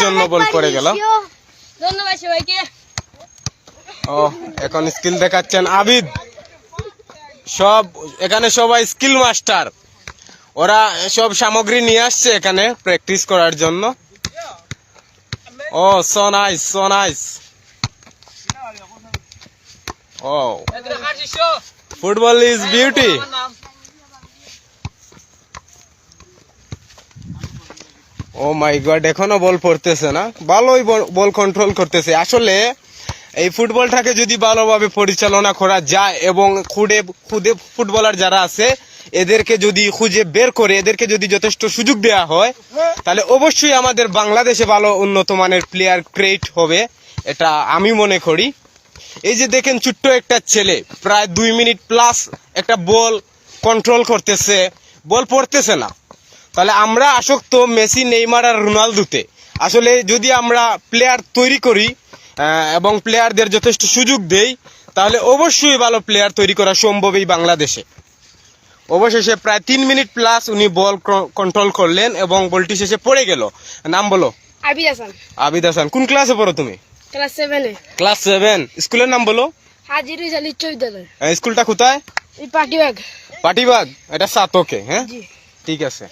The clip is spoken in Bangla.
জন্য বল পড়ে গেল। ধন্যবাদ সবাইকে। ও এখন স্কিল দেখাচ্ছেন আবিদ। সব এখানে সবাই স্কিল মাস্টার, ওরা সব সামগ্রী নিয়ে আসছে এখানে প্র্যাকটিস করার জন্য। Oh so nice, so nice. Oh football is beauty. Oh my God, এখনো বল পড়তেছে না, ভালোই বল কন্ট্রোল করতেছে। আসলে এই ফুটবলটাকে যদি ভালোভাবে পরিচালনা করা যায় এবং খুদে ফুটবলার যারা আছে এদেরকে যদি খুঁজে বের করে এদেরকে যদি যথেষ্ট সুযোগ দেওয়া হয়, তাহলে অবশ্যই আমাদের বাংলাদেশে ভালো উন্নত মানের প্লেয়ার ক্রিয়েট হবে, এটা আমি মনে করি। এই যে দেখেন ছোট্ট একটা ছেলে প্রায় 2 মিনিট প্লাস একটা বল কন্ট্রোল করতেছে, বল পড়তেছে না। তাহলে আমরা আসক্ত মেসি, নেইমার আর রোনালদোতে। আসলে যদি আমরা প্লেয়ার তৈরি করি এবং প্লেয়ারদের যথেষ্ট সুযোগ দেই, তাহলে অবশ্যই ভালো প্লেয়ার তৈরি করা সম্ভব এই বাংলাদেশে। অবশেষে প্রায় 3 মিনিট প্লাস উনি বল কন্ট্রোল করলেন এবং বলটি শেষে পড়ে গেল। নাম বলো? আবিদ হাসান। আবিদ হাসান। কোন ক্লাসে পড়ো তুমি? ক্লাস 7-এ। ক্লাস 7। স্কুলের নাম বলো? হাজী রিজাল উচ্চ বিদ্যালয়। স্কুলটা কোথায়? এই পাটিবাগ। পাটিবাগ, এটা সাতকে। হ্যাঁ জি। ঠিক আছে।